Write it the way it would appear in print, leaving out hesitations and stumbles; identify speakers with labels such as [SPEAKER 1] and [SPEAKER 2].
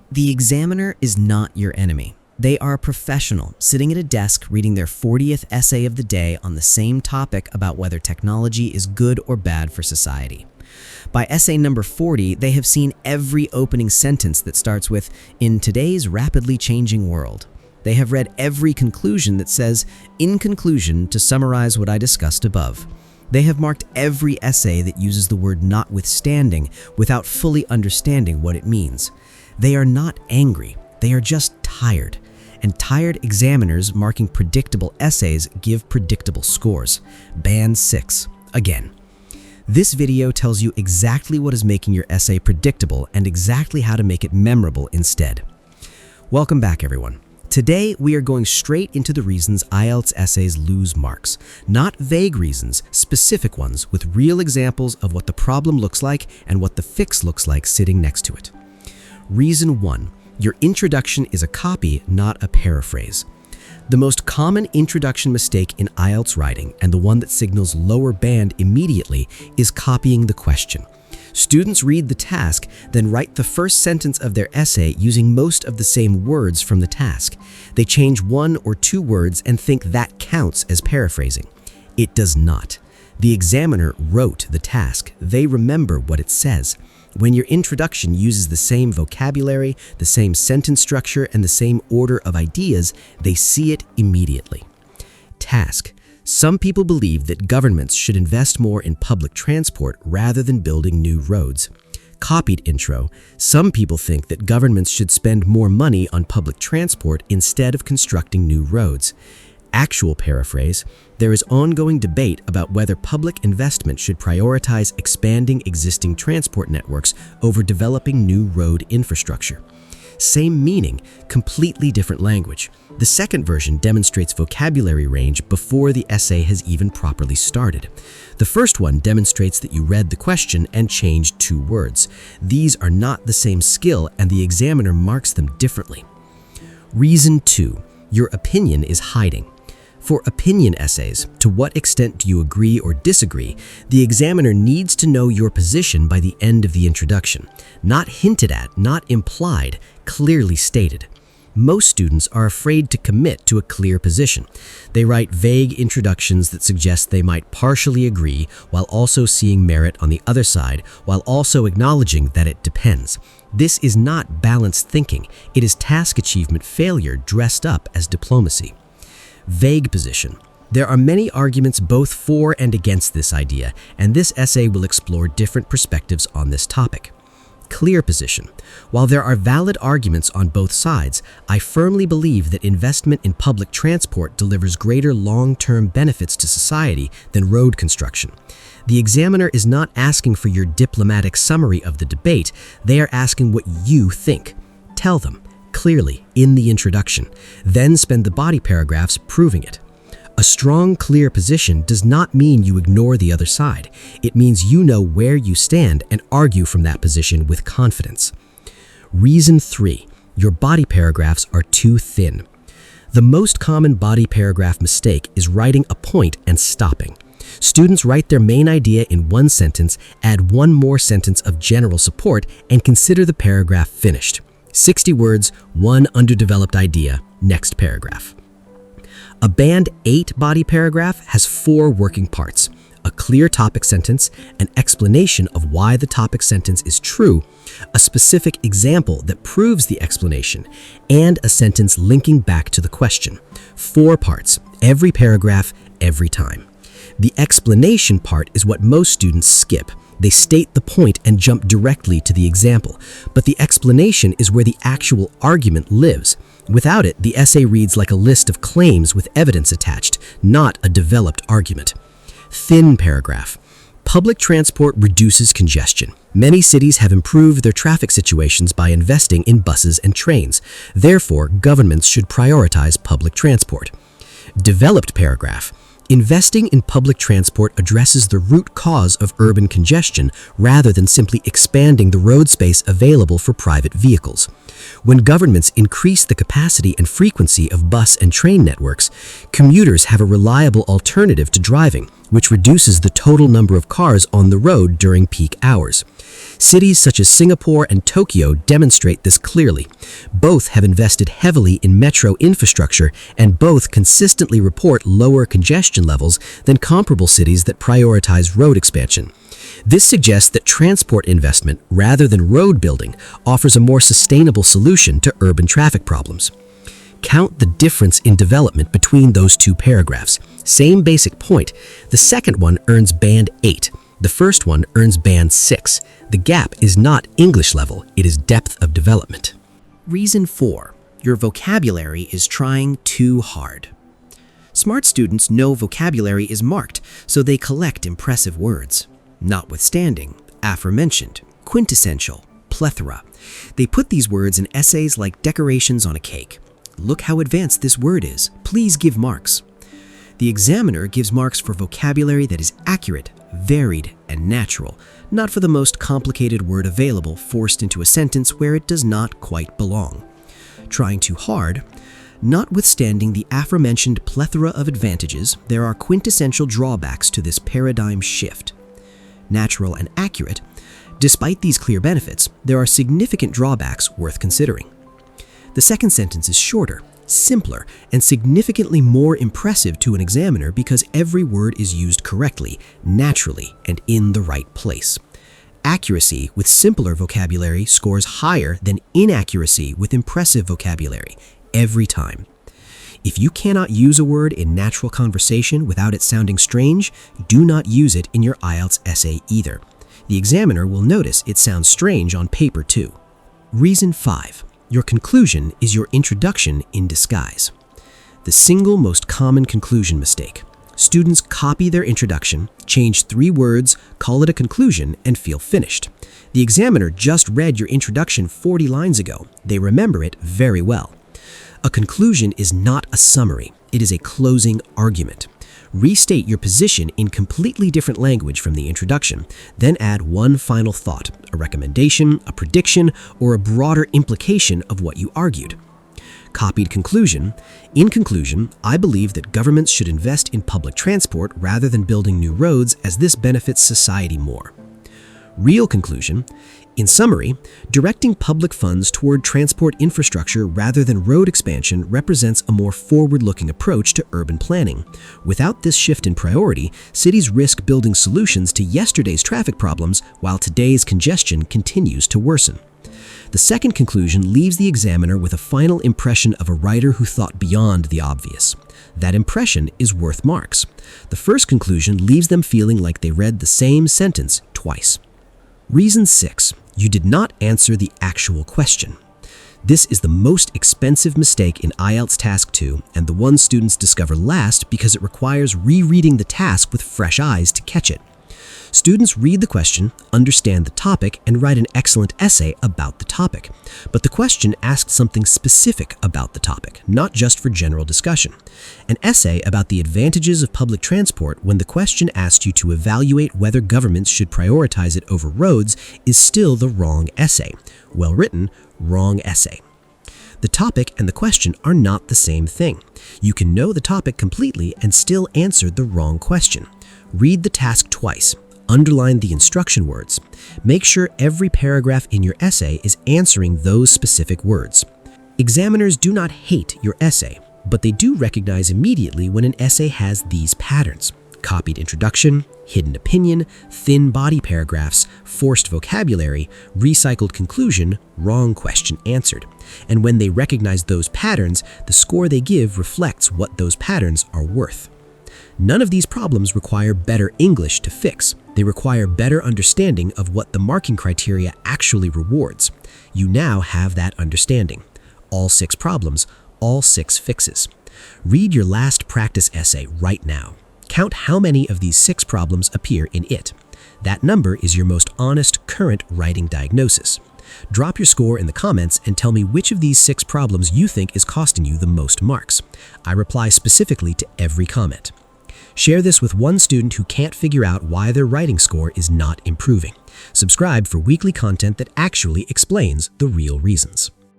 [SPEAKER 1] The examiner is not your enemy. They are a professional sitting at a desk reading their 40th essay of the day on the same topic about whether technology is good or bad for society. By essay number 40, they have seen every opening sentence that starts with, "In today's rapidly changing world." They have read every conclusion that says, "In conclusion, to summarize what I discussed above." They have marked every essay that uses the word notwithstanding without fully understanding what it means. They are not angry, they are just tired. And tired examiners marking predictable essays give predictable scores. Band 6. Again. This video tells you exactly what is making your essay predictable and exactly how to make it memorable instead. Welcome back, everyone. Today, we are going straight into the reasons IELTS essays lose marks. Not vague reasons, specific ones with real examples of what the problem looks like and what the fix looks like sitting next to it. Reason 1. Your introduction is a copy, not a paraphrase. The most common introduction mistake in IELTS writing, and the one that signals lower band immediately, is copying the question. Students read the task, then write the first sentence of their essay using most of the same words from the task. They change one or two words and think that counts as paraphrasing. It does not. The examiner wrote the task. They remember what it says. When your introduction uses the same vocabulary, the same sentence structure, and the same order of ideas, they see it immediately. Task. Some people believe that governments should invest more in public transport rather than building new roads. Copied intro. Some people think that governments should spend more money on public transport instead of constructing new roads. Actual paraphrase. There is ongoing debate about whether public investment should prioritize expanding existing transport networks over developing new road infrastructure. Same meaning, completely different language. The second version demonstrates vocabulary range before the essay has even properly started. The first one demonstrates that you read the question and changed two words. These are not the same skill, and the examiner marks them differently. Reason 2. Your opinion is hiding. For opinion essays, to what extent do you agree or disagree, the examiner needs to know your position by the end of the introduction. Not hinted at, not implied, clearly stated. Most students are afraid to commit to a clear position. They write vague introductions that suggest they might partially agree while also seeing merit on the other side, while also acknowledging that it depends. This is not balanced thinking. It is task achievement failure dressed up as diplomacy. Vague position. There are many arguments both for and against this idea, and this essay will explore different perspectives on this topic. Clear position. While there are valid arguments on both sides, I firmly believe that investment in public transport delivers greater long-term benefits to society than road construction. The examiner is not asking for your diplomatic summary of the debate, they are asking what you think. Tell them clearly in the introduction, then spend the body paragraphs proving it. A strong, clear position does not mean you ignore the other side. It means you know where you stand and argue from that position with confidence. Reason 3. Your body paragraphs are too thin. The most common body paragraph mistake is writing a point and stopping. Students write their main idea in one sentence, add one more sentence of general support, and consider the paragraph finished. 60 words, one underdeveloped idea, next paragraph. A band 8 body paragraph has 4 working parts: a clear topic sentence, an explanation of why the topic sentence is true, a specific example that proves the explanation, and a sentence linking back to the question. 4 parts, every paragraph, every time. The explanation part is what most students skip. They state the point and jump directly to the example, but the explanation is where the actual argument lives. Without it, the essay reads like a list of claims with evidence attached, not a developed argument. Thin paragraph. Public transport reduces congestion. Many cities have improved their traffic situations by investing in buses and trains. Therefore, governments should prioritize public transport. Developed paragraph. Investing in public transport addresses the root cause of urban congestion rather than simply expanding the road space available for private vehicles.
[SPEAKER 2] When governments increase the capacity and frequency of bus and train networks, commuters have a reliable alternative to driving, which reduces the total number of cars on the road during peak hours. Cities such as Singapore and Tokyo demonstrate this clearly. Both have invested heavily in metro infrastructure, and both consistently report lower congestion levels than comparable cities that prioritize road expansion. This suggests that transport investment, rather than road building, offers a more sustainable solution to urban traffic problems. Count the difference in development between those two paragraphs. Same basic point. The second one earns band 8. The first one earns band 6. The gap is not English level, it is depth of development.
[SPEAKER 1] Reason 4. Your vocabulary is trying too hard. Smart students know vocabulary is marked, so they collect impressive words. Notwithstanding, aforementioned, quintessential, plethora. They put these words in essays like decorations on a cake. Look how advanced this word is. Please give marks. The examiner gives marks for vocabulary that is accurate, varied, and natural, not for the most complicated word available forced into a sentence where it does not quite belong. Trying too hard. Notwithstanding the aforementioned plethora of advantages, there are quintessential drawbacks to this paradigm shift. Natural and accurate. Despite these clear benefits, there are significant drawbacks worth considering. The second sentence is shorter, simpler, and significantly more impressive to an examiner because every word is used correctly, naturally, and in the right place. Accuracy with simpler vocabulary scores higher than inaccuracy with impressive vocabulary, every time. If you cannot use a word in natural conversation without it sounding strange, do not use it in your IELTS essay either. The examiner will notice it sounds strange on paper too. Reason 5. Your conclusion is your introduction in disguise. The single most common conclusion mistake. Students copy their introduction, change 3 words, call it a conclusion, and feel finished. The examiner just read your introduction 40 lines ago. They remember it very well. A conclusion is not a summary. It is a closing argument. Restate your position in completely different language from the introduction, then add one final thought, a recommendation, a prediction, or a broader implication of what you argued. Copied conclusion. In conclusion, I believe that governments should invest in public transport rather than building new roads as this benefits society more. Real conclusion. In summary, directing public funds toward transport infrastructure rather than road expansion represents a more forward-looking approach to urban planning. Without this shift in priority, cities risk building solutions to yesterday's traffic problems while today's congestion continues to worsen. The second conclusion leaves the examiner with a final impression of a writer who thought beyond the obvious. That impression is worth marks. The first conclusion leaves them feeling like they read the same sentence twice. Reason 6. You did not answer the actual question. This is the most expensive mistake in IELTS Task 2 and the one students discover last because it requires rereading the task with fresh eyes to catch it. Students read the question, understand the topic, and write an excellent essay about the topic. But the question asked something specific about the topic, not just for general discussion. An essay about the advantages of public transport when the question asked you to evaluate whether governments should prioritize it over roads is still the wrong essay. Well written, wrong essay. The topic and the question are not the same thing. You can know the topic completely and still answer the wrong question. Read the task twice. Underline the instruction words. Make sure every paragraph in your essay is answering those specific words. Examiners do not hate your essay, but they do recognize immediately when an essay has these patterns: copied introduction, hidden opinion, thin body paragraphs, forced vocabulary, recycled conclusion, wrong question answered. And when they recognize those patterns, the score they give reflects what those patterns are worth. None of these problems require better English to fix. They require better understanding of what the marking criteria actually rewards. You now have that understanding. All 6 problems, all 6 fixes. Read your last practice essay right now. Count how many of these 6 problems appear in it. That number is your most honest current writing diagnosis. Drop your score in the comments and tell me which of these 6 problems you think is costing you the most marks. I reply specifically to every comment. Share this with one student who can't figure out why their writing score is not improving. Subscribe for weekly content that actually explains the real reasons.